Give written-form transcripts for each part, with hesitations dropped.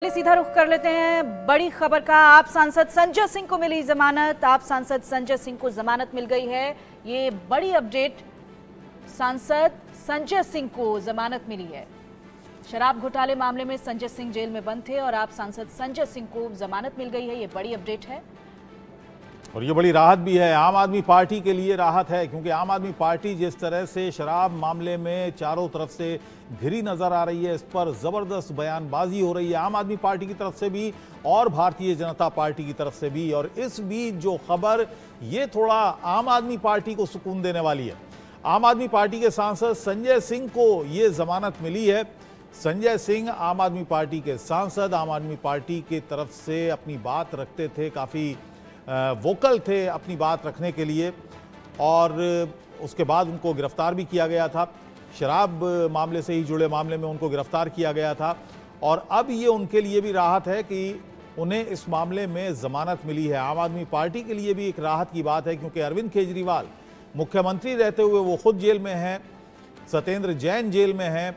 सीधा रुख कर लेते हैं बड़ी खबर का। आप सांसद संजय सिंह को मिली जमानत। आप सांसद संजय सिंह को जमानत मिल गई है। ये बड़ी अपडेट, सांसद संजय सिंह को जमानत मिली है। शराब घोटाले मामले में संजय सिंह जेल में बंद थे और आप सांसद संजय सिंह को जमानत मिल गई है। ये बड़ी अपडेट है और ये बड़ी राहत भी है। आम आदमी पार्टी के लिए राहत है, क्योंकि आम आदमी पार्टी जिस तरह से शराब मामले में चारों तरफ से घिरी नजर आ रही है, इस पर जबरदस्त बयानबाजी हो रही है आम आदमी पार्टी की तरफ से भी और भारतीय जनता पार्टी की तरफ से भी। और इस बीच जो खबर, ये थोड़ा आम आदमी पार्टी को सुकून देने वाली है। आम आदमी पार्टी के सांसद संजय सिंह को ये जमानत मिली है। संजय सिंह आम आदमी पार्टी के सांसद, आम आदमी पार्टी की तरफ से अपनी बात रखते थे, काफ़ी वोकल थे अपनी बात रखने के लिए, और उसके बाद उनको गिरफ्तार भी किया गया था। शराब मामले से ही जुड़े मामले में उनको गिरफ्तार किया गया था। और अब ये उनके लिए भी राहत है कि उन्हें इस मामले में जमानत मिली है। आम आदमी पार्टी के लिए भी एक राहत की बात है, क्योंकि अरविंद केजरीवाल मुख्यमंत्री रहते हुए वो खुद जेल में हैं, सत्येंद्र जैन जेल में हैं,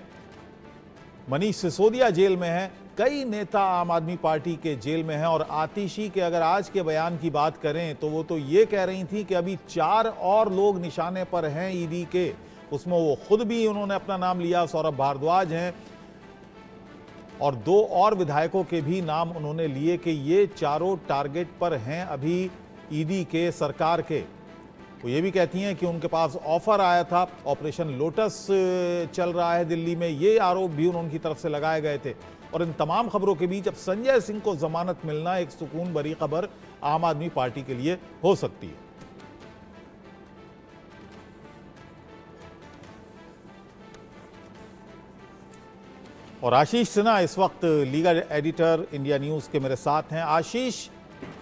मनीष सिसोदिया जेल में हैं, कई नेता आम आदमी पार्टी के जेल में हैं। और आतिशी के अगर आज के बयान की बात करें तो वो तो ये कह रही थी कि अभी 4 और लोग निशाने पर हैं ईडी के। उसमें वो खुद भी उन्होंने अपना नाम लिया, सौरभ भारद्वाज हैं, और 2 और विधायकों के भी नाम उन्होंने लिए कि ये चारों टारगेट पर हैं अभी ईडी के, सरकार के। वो ये भी कहती हैं कि उनके पास ऑफर आया था, ऑपरेशन लोटस चल रहा है दिल्ली में, ये आरोप भी उनकी तरफ से लगाए गए थे। और इन तमाम खबरों के बीच अब संजय सिंह को जमानत मिलना एक सुकून भरी खबर आम आदमी पार्टी के लिए हो सकती है। और आशीष सिन्हा इस वक्त लीगल एडिटर इंडिया न्यूज के मेरे साथ हैं। आशीष,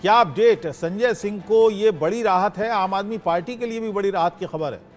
क्या अपडेट? संजय सिंह को ये बड़ी राहत है, आम आदमी पार्टी के लिए भी बड़ी राहत की खबर है।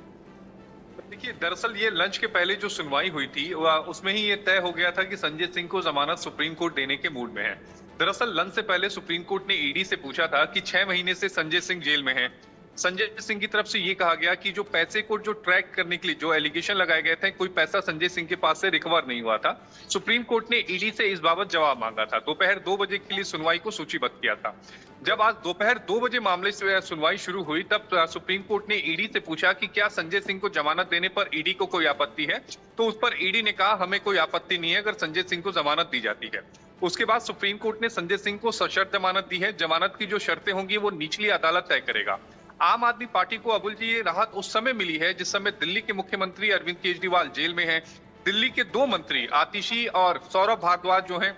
देखिए, दरअसल ये लंच के पहले जो सुनवाई हुई थी उसमें ही ये तय हो गया था कि संजय सिंह को जमानत सुप्रीम कोर्ट देने के मूड में है। दरअसल लंच से पहले सुप्रीम कोर्ट ने ईडी से पूछा था कि 6 महीने से संजय सिंह जेल में हैं। संजय सिंह की तरफ से ये कहा गया कि जो पैसे को जो ट्रैक करने के लिए जो एलिगेशन लगाए गए थे, कोई पैसा संजय सिंह के पास से रिकवर नहीं हुआ था। सुप्रीम कोर्ट ने ईडी से इस बाबत जवाब मांगा था। दोपहर 2 बजे के लिए सुनवाई को सूचीबद्ध किया था। जब आज दोपहर 2 बजे मामले से सुनवाई शुरू हुई, तब सुप्रीम कोर्ट ने ईडी से पूछा कि क्या संजय सिंह को जमानत देने पर ईडी को कोई आपत्ति है। तो उस पर ईडी ने कहा, हमें कोई आपत्ति नहीं है अगर संजय सिंह को जमानत दी जाती है। उसके बाद सुप्रीम कोर्ट ने संजय सिंह को सशर्त जमानत दी है। जमानत की जो शर्तें होंगी वो निचली अदालत तय करेगा। आम आदमी पार्टी को अबुल जी ये राहत उस समय मिली है जिस समय दिल्ली के मुख्यमंत्री अरविंद केजरीवाल जेल में हैं। दिल्ली के 2 मंत्री आतिशी और सौरभ भारद्वाज जो हैं,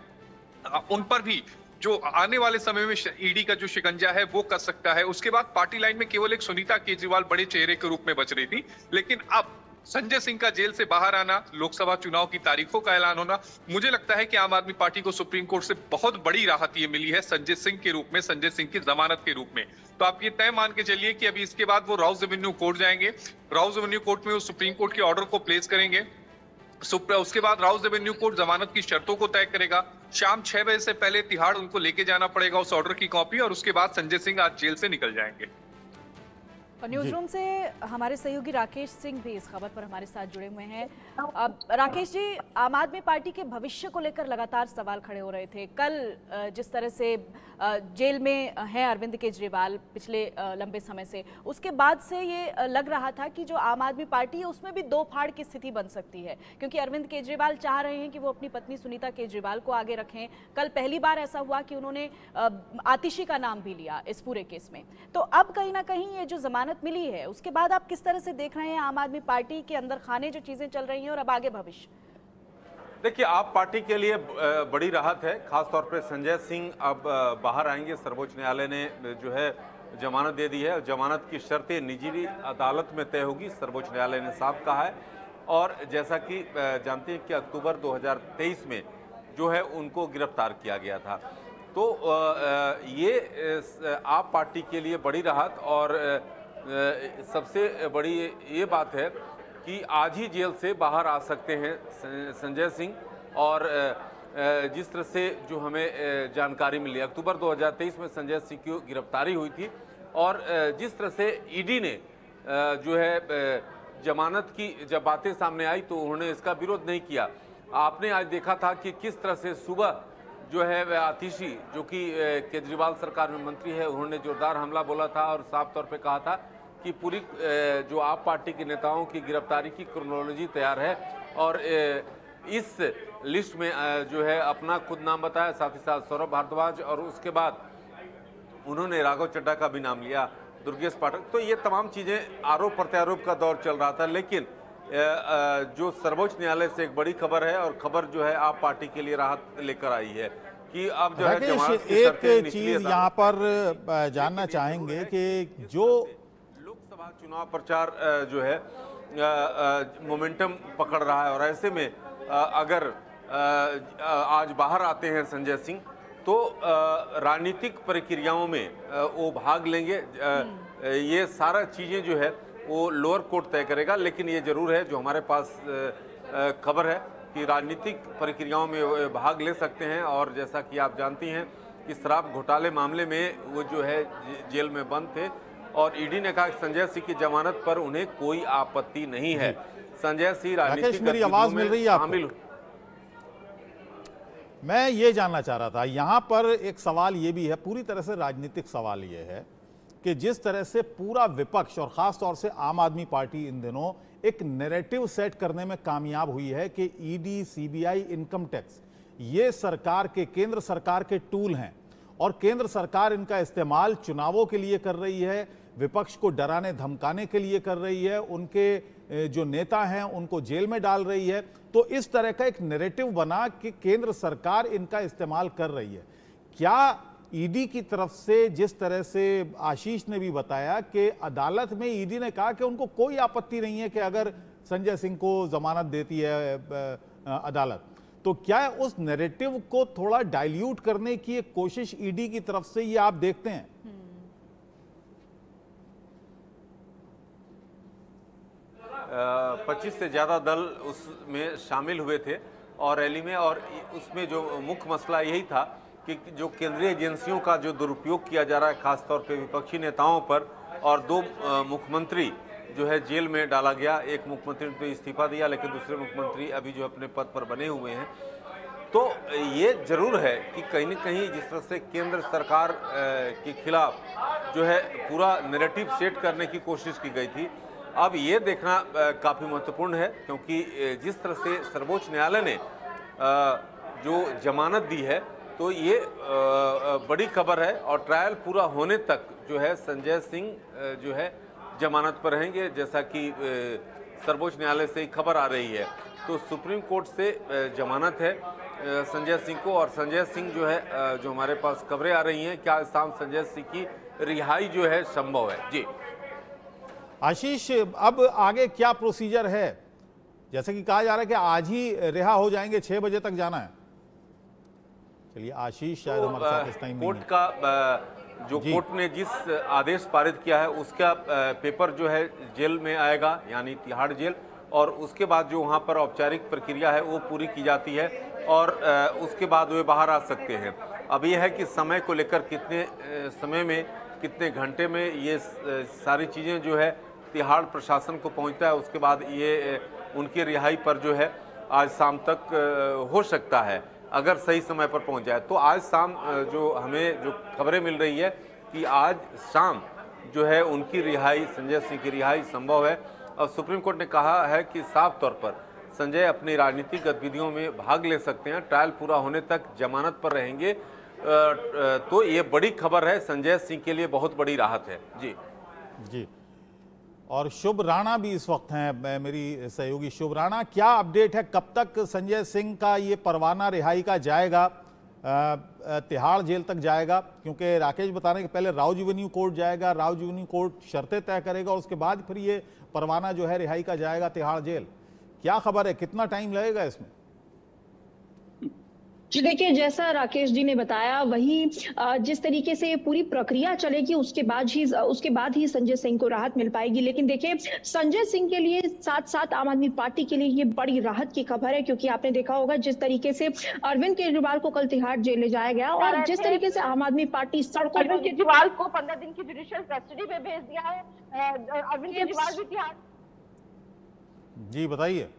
उन पर भी जो आने वाले समय में ईडी का जो शिकंजा है वो कर सकता है। उसके बाद पार्टी लाइन में केवल एक सुनीता केजरीवाल बड़े चेहरे के रूप में बच रही थी, लेकिन अब संजय सिंह का जेल से बाहर आना, लोकसभा चुनाव की तारीखों का ऐलान होना, मुझे लगता है कि आम आदमी पार्टी को सुप्रीम कोर्ट से बहुत बड़ी राहत ये मिली है संजय सिंह के रूप में, संजय सिंह की जमानत के रूप में। तो आप ये तय मान के चलिए कि अभी इसके बाद वो राउज एवेन्यू कोर्ट जाएंगे। राउज एवेन्यू कोर्ट में वो सुप्रीम कोर्ट के ऑर्डर को प्लेस करेंगे। उसके बाद राउज एवेन्यू कोर्ट जमानत की शर्तों को तय करेगा। शाम 6 बजे से पहले तिहाड़ उनको लेके जाना पड़ेगा उस ऑर्डर की कॉपी, और उसके बाद संजय सिंह आज जेल से निकल जाएंगे। और न्यूज रूम से हमारे सहयोगी राकेश सिंह भी इस खबर पर हमारे साथ जुड़े हुए हैं। राकेश जी, आम आदमी पार्टी के भविष्य को लेकर लगातार सवाल खड़े हो रहे थे। कल जिस तरह से जेल में हैं अरविंद केजरीवाल पिछले लंबे समय से, उसके बाद से ये लग रहा था कि जो आम आदमी पार्टी है उसमें भी 2 फाड़ की स्थिति बन सकती है, क्योंकि अरविंद केजरीवाल चाह रहे हैं कि वो अपनी पत्नी सुनीता केजरीवाल को आगे रखें। कल पहली बार ऐसा हुआ कि उन्होंने आतिशी का नाम भी लिया इस पूरे केस में। तो अब कहीं ना कहीं ये जो जमानत मिली है, उसके बाद आप किस तरह से देख रहे हैं आम आदमी पार्टी के अंदर खाने जो चीजें चल रही हैं और अब आगे भविष्य? देखिए, आप पार्टी के लिए बड़ी राहत है, खासतौर पे संजय सिंह अब बाहर आएंगे। सर्वोच्च न्यायालय ने जो है जमानत दे दी है। जमानत की शर्तें निजी अदालत में तय होगी, सर्वोच्च न्यायालय ने साफ कहा है। और जैसा कि जानते हैं कि अक्टूबर 2023 में जो है उनको गिरफ्तार किया गया था। तो ये आप पार्टी के लिए बड़ी राहत। और सबसे बड़ी ये बात है कि आज ही जेल से बाहर आ सकते हैं संजय सिंह। और जिस तरह से जो हमें जानकारी मिली, अक्टूबर 2023 में संजय सिंह की गिरफ्तारी हुई थी, और जिस तरह से ईडी ने जो है जमानत की जब बातें सामने आई तो उन्होंने इसका विरोध नहीं किया। आपने आज देखा था कि किस तरह से सुबह जो है वह आतिशी, जो कि केजरीवाल सरकार में मंत्री है, उन्होंने जोरदार हमला बोला था और साफ तौर पे कहा था कि पूरी जो आप पार्टी के नेताओं की गिरफ्तारी की क्रोनोलॉजी तैयार है और इस लिस्ट में जो है अपना खुद नाम बताया, साथ ही साथ सौरभ भारद्वाज, और उसके बाद उन्होंने राघव चड्ढा का भी नाम लिया, दुर्गेश पाठक। तो ये तमाम चीज़ें आरोप प्रत्यारोप का दौर चल रहा था, लेकिन जो सर्वोच्च न्यायालय से एक बड़ी खबर है और खबर जो है आप पार्टी के लिए राहत लेकर आई है कि अब जो है एक चीज यहाँ पर जानना चाहेंगे कि जो लोकसभा चुनाव प्रचार जो है मोमेंटम पकड़ रहा है और ऐसे में अगर आज बाहर आते हैं संजय सिंह तो राजनीतिक प्रक्रियाओं में वो भाग लेंगे। ये सारा चीज़ें जो है वो लोअर कोर्ट तय करेगा, लेकिन ये जरूर है जो हमारे पास खबर है कि राजनीतिक प्रक्रियाओं में भाग ले सकते हैं। और जैसा कि आप जानती हैं कि शराब घोटाले मामले में वो जो है जेल में बंद थे और ईडी ने कहा कि संजय सिंह की जमानत पर उन्हें कोई आपत्ति नहीं है। संजय सिंह राजनीतिक मेरी आवाज मिल रही है आपको? मैं ये जानना चाह रहा था, यहाँ पर एक सवाल ये भी है, पूरी तरह से राजनीतिक सवाल ये है कि जिस तरह से पूरा विपक्ष और खास तौर से आम आदमी पार्टी इन दिनों एक नैरेटिव सेट करने में कामयाब हुई है कि ईडी, सीबीआई, इनकम टैक्स ये सरकार के, केंद्र सरकार के टूल हैं और केंद्र सरकार इनका इस्तेमाल चुनावों के लिए कर रही है, विपक्ष को डराने धमकाने के लिए कर रही है, उनके जो नेता हैं उनको जेल में डाल रही है। तो इस तरह का एक नैरेटिव बना कि केंद्र सरकार इनका इस्तेमाल कर रही है। क्या ईडी की तरफ से, जिस तरह से आशीष ने भी बताया कि अदालत में ईडी ने कहा कि उनको कोई आपत्ति नहीं है कि अगर संजय सिंह को जमानत देती है अदालत, तो क्या उस नैरेटिव को थोड़ा डाइल्यूट करने की एक कोशिश ईडी की तरफ से ये आप देखते हैं? 25 से ज़्यादा दल उसमें शामिल हुए थे और रैली में, और उसमें जो मुख्य मसला यही था कि जो केंद्रीय एजेंसियों का जो दुरुपयोग किया जा रहा है खासतौर पे विपक्षी नेताओं पर, और 2 मुख्यमंत्री जो है जेल में डाला गया। एक मुख्यमंत्री ने तो इस्तीफा दिया, लेकिन दूसरे मुख्यमंत्री अभी जो अपने पद पर बने हुए हैं। तो ये जरूर है कि कहीं न कहीं जिस तरह से केंद्र सरकार के खिलाफ जो है पूरा नैरेटिव सेट करने की कोशिश की गई थी, अब ये देखना काफ़ी महत्वपूर्ण है, क्योंकि जिस तरह से सर्वोच्च न्यायालय ने जो जमानत दी है तो ये बड़ी खबर है और ट्रायल पूरा होने तक जो है संजय सिंह जो है जमानत पर रहेंगे, जैसा कि सर्वोच्च न्यायालय से खबर आ रही है। तो सुप्रीम कोर्ट से जमानत है संजय सिंह को, और संजय सिंह जो है जो हमारे पास खबरें आ रही हैं, क्या शाम संजय सिंह की रिहाई जो है संभव है? जी आशीष, अब आगे क्या प्रोसीजर है? जैसे कि कहा जा रहा है कि आज ही रिहा हो जाएंगे, 6 बजे तक जाना है। चलिए आशीष शायद हमारे साथ इस टाइम कोर्ट का जो कोर्ट ने जिस आदेश पारित किया है उसका पेपर जो है जेल में आएगा, यानी तिहाड़ जेल, और उसके बाद जो वहाँ पर औपचारिक प्रक्रिया है वो पूरी की जाती है और उसके बाद वे बाहर आ सकते हैं। अब ये है कि समय को लेकर कितने समय में, कितने घंटे में ये सारी चीज़ें जो है तिहाड़ प्रशासन को पहुंचता है, उसके बाद ये उनकी रिहाई पर जो है आज शाम तक हो सकता है, अगर सही समय पर पहुंच जाए। तो आज शाम जो हमें जो खबरें मिल रही है कि आज शाम जो है उनकी रिहाई, संजय सिंह की रिहाई संभव है। और सुप्रीम कोर्ट ने कहा है कि साफ तौर पर संजय अपनी राजनीतिक गतिविधियों में भाग ले सकते हैं, ट्रायल पूरा होने तक जमानत पर रहेंगे। तो ये बड़ी खबर है, संजय सिंह के लिए बहुत बड़ी राहत है। जी जी। और शुभ राणा भी इस वक्त हैं, मेरी सहयोगी शुभ राणा, क्या अपडेट है? कब तक संजय सिंह का ये परवाना रिहाई का जाएगा, तिहाड़ जेल तक जाएगा? क्योंकि राकेश बता रहे हैं कि पहले राउज एवेन्यू कोर्ट जाएगा, राउज एवेन्यू कोर्ट शर्तें तय करेगा, उसके बाद फिर ये परवाना जो है रिहाई का जाएगा तिहाड़ जेल। क्या खबर है, कितना टाइम लगेगा इसमें? जी देखिए, जैसा राकेश जी ने बताया वही जिस तरीके से पूरी प्रक्रिया चलेगी उसके बाद ही संजय सिंह को राहत मिल पाएगी। लेकिन देखिए, संजय सिंह के लिए साथ साथ आम आदमी पार्टी के लिए ये बड़ी राहत की खबर है, क्योंकि आपने देखा होगा जिस तरीके से अरविंद केजरीवाल को कल तिहाड़ जेल ले जाया गया और जिस तरीके से आम आदमी पार्टी सड़कों अरविंद केजरीवाल को 15 दिन की जुडिशियल कस्टडी में भेज दिया है। अरविंद केजरीवाल भी तिहाड़। जी बताइए।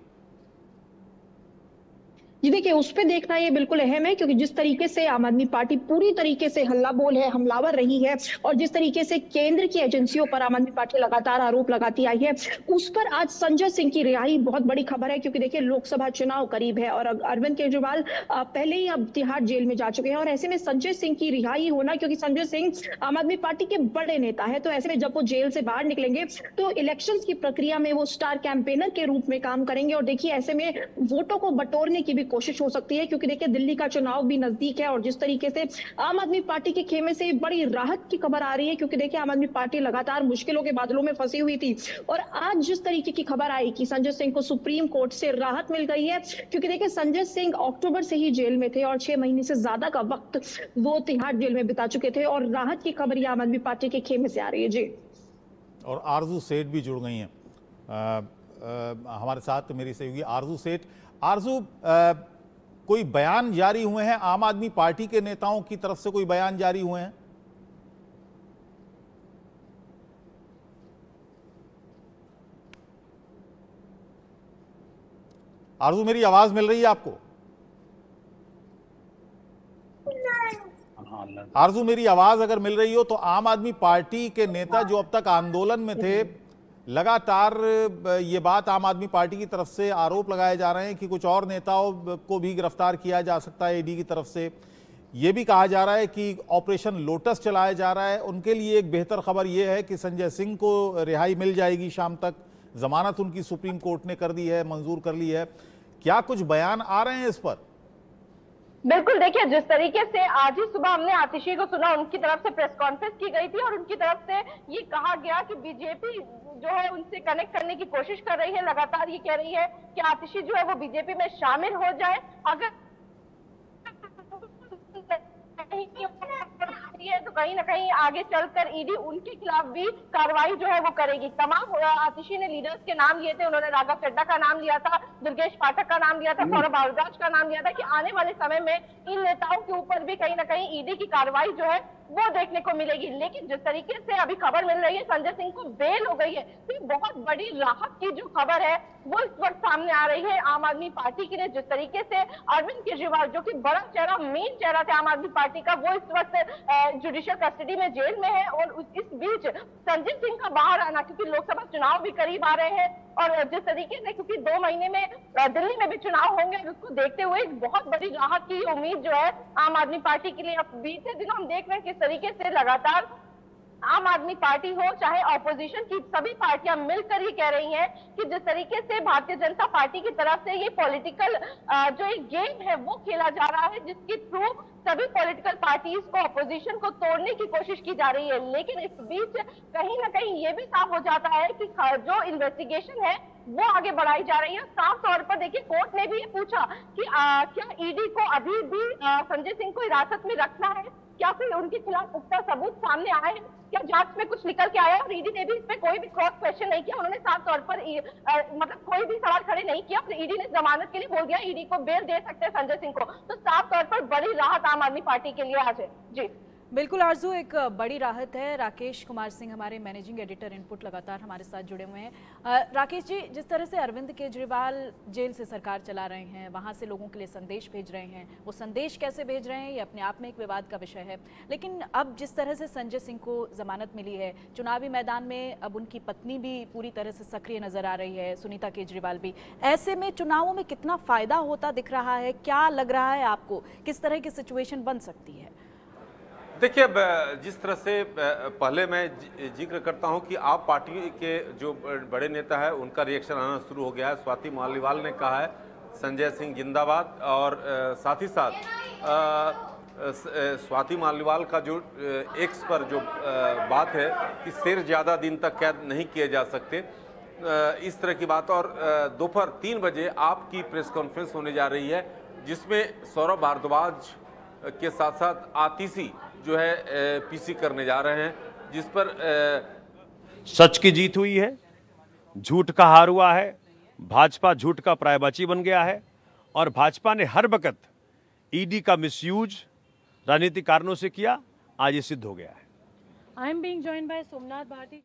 जी देखिए, उस पे देखना ये बिल्कुल अहम है, क्योंकि जिस तरीके से आम आदमी पार्टी पूरी तरीके से हल्ला बोल है, हमलावर रही है, और जिस तरीके से केंद्र की एजेंसियों पर आम आदमी पार्टी लगातार आरोप लगाती आई है, उस पर आज संजय सिंह की रिहाई बहुत बड़ी खबर है। क्योंकि देखिए, लोकसभा चुनाव करीब है और अरविंद केजरीवाल पहले ही अब तिहाड़ जेल में जा चुके हैं, और ऐसे में संजय सिंह की रिहाई होना, क्योंकि संजय सिंह आम आदमी पार्टी के बड़े नेता है, तो ऐसे में जब वो जेल से बाहर निकलेंगे तो इलेक्शंस की प्रक्रिया में वो स्टार कैंपेनर के रूप में काम करेंगे। और देखिए, ऐसे में वोटों को बटोरने की भी कोशिश हो सकती है, क्योंकि देखिए दिल्ली का चुनाव भी नजदीक है, और जिस तरीके से आम आदमी पार्टी के खेमे से बड़ी राहत की खबर आ रही है, क्योंकि देखिए आम आदमी पार्टी लगातार मुश्किलों के बादलों में फंसी हुई थी, और आज जिस तरीके की खबर आई कि संजय सिंह को सुप्रीम कोर्ट से राहत मिल गई है, क्योंकि देखिए संजय सिंह अक्टूबर से ही जेल में थे और 6 महीने से ज्यादा का वक्त वो तिहाड़ जेल में बिता चुके थे, और राहत की खबर आम आदमी पार्टी के खेमे से आ रही है। जी, और आरजू सेठ भी जुड़ गई हैं हमारे साथ, मेरी सहयोगी आरजू सेठ। आरजू, कोई बयान जारी हुए हैं आम आदमी पार्टी के नेताओं की तरफ से, कोई बयान जारी हुए हैं? आरजू, मेरी आवाज मिल रही है आपको? आरजू, मेरी आवाज अगर मिल रही हो तो आम आदमी पार्टी के नेता जो अब तक आंदोलन में थे, लगातार ये बात आम आदमी पार्टी की तरफ से आरोप लगाए जा रहे हैं कि कुछ और नेताओं को भी गिरफ्तार किया जा सकता है ईडी की तरफ से। ये भी कहा जा रहा है कि ऑपरेशन लोटस चलाया जा रहा है। उनके लिए एक बेहतर खबर यह है कि संजय सिंह को रिहाई मिल जाएगी शाम तक, जमानत उनकी सुप्रीम कोर्ट ने कर दी है, मंजूर कर ली है। क्या कुछ बयान आ रहे हैं इस पर? बिल्कुल, देखिए जिस तरीके से आज ही सुबह हमने आतिशी को सुना, उनकी तरफ से प्रेस कॉन्फ्रेंस की गई थी और उनकी तरफ से ये कहा गया कि बीजेपी जो है उनसे कनेक्ट करने की कोशिश कर रही है, लगातार ये कह रही है कि आतिशी जो है वो बीजेपी में शामिल हो जाए। अगर है तो कहीं ना कहीं आगे चलकर ईडी उनके खिलाफ भी कार्रवाई जो है वो करेगी। तमाम आतिशी ने लीडर्स के नाम लिए थे, उन्होंने राघव चड्ढा का नाम लिया था, दुर्गेश पाठक का नाम लिया था, सौरभ भारद्वाज का नाम लिया था कि आने वाले समय में इन नेताओं के ऊपर भी कहीं ना कहीं ईडी की कार्रवाई जो है वो देखने को मिलेगी। लेकिन जिस तरीके से अभी खबर मिल रही है संजय सिंह को बेल हो गई है, तो बहुत बड़ी राहत की जो खबर है वो इस वक्त सामने आ रही है आम आदमी पार्टी के लिए। जिस तरीके से अरविंद केजरीवाल जो कि बड़ा चेहरा, मेन चेहरा था आम आदमी पार्टी का, वो इस वक्त जुडिशियल कस्टडी में जेल में है, और इस बीच संजय सिंह का बाहर आना, क्योंकि लोकसभा चुनाव भी करीब आ रहे हैं, और जिस तरीके से क्योंकि 2 महीने में दिल्ली में भी चुनाव होंगे, उसको देखते हुए एक बहुत बड़ी राहत की उम्मीद जो है आम आदमी पार्टी के लिए। अब बीते दिनों हम देख रहे हैं किस तरीके से लगातार आम आदमी पार्टी हो चाहे ऑपोजिशन की सभी पार्टियां मिलकर ये कह रही हैं कि जिस तरीके से भारतीय जनता पार्टी की तरफ से ये पॉलिटिकल जो एक गेम है वो खेला जा रहा है, जिसके थ्रू सभी पॉलिटिकल पार्टीज को, ऑपोजिशन को तोड़ने की कोशिश की जा रही है। लेकिन इस बीच कहीं ना कहीं ये भी साफ हो जाता है कि जो इन्वेस्टिगेशन है वो आगे बढ़ाई जा रही है। साफ तौर पर देखिए, कोर्ट ने भी ये पूछा कि क्या ईडी को अभी भी संजय सिंह को हिरासत में रखना है, क्या फिर उनके खिलाफ पुख्ता सबूत सामने आए हैं, क्या जांच में कुछ निकल के आया। और ईडी ने भी इस पे कोई भी क्रॉस क्वेश्चन नहीं किया, उन्होंने साफ तौर पर मतलब कोई भी सवाल खड़े नहीं किया। ईडी ने जमानत के लिए बोल दिया, ईडी को बेल दे सकते हैं संजय सिंह को। तो साफ तौर पर बड़ी राहत आम आदमी पार्टी के लिए आज है। जी बिल्कुल आरजू, एक बड़ी राहत है। राकेश कुमार सिंह हमारे मैनेजिंग एडिटर इनपुट लगातार हमारे साथ जुड़े हुए हैं। राकेश जी, जिस तरह से अरविंद केजरीवाल जेल से सरकार चला रहे हैं, वहां से लोगों के लिए संदेश भेज रहे हैं, वो संदेश कैसे भेज रहे हैं ये अपने आप में एक विवाद का विषय है। लेकिन अब जिस तरह से संजय सिंह को जमानत मिली है, चुनावी मैदान में अब उनकी पत्नी भी पूरी तरह से सक्रिय नजर आ रही है, सुनीता केजरीवाल भी, ऐसे में चुनावों में कितना फायदा होता दिख रहा है? क्या लग रहा है आपको, किस तरह की सिचुएशन बन सकती है? देखिए, जिस तरह से पहले मैं जिक्र करता हूं कि आप पार्टी के जो बड़े नेता है उनका रिएक्शन आना शुरू हो गया है। स्वाति मालीवाल ने कहा है संजय सिंह जिंदाबाद, और साथ ही साथ स्वाति मालीवाल का जो एक्स पर जो बात है कि शेर ज़्यादा दिन तक कैद नहीं किए जा सकते, इस तरह की बात। और दोपहर 3 बजे आपकी प्रेस कॉन्फ्रेंस होने जा रही है, जिसमें सौरभ भारद्वाज के साथ साथ आतिशी जो है पीसी करने जा रहे हैं, जिस पर सच की जीत हुई है, झूठ का हार हुआ है, भाजपा झूठ का प्रायवाची बन गया है, और भाजपा ने हर वक्त ईडी का मिसयूज राजनीतिक कारणों से किया, आज ये सिद्ध हो गया है। I am being joined by Somnath Bharti.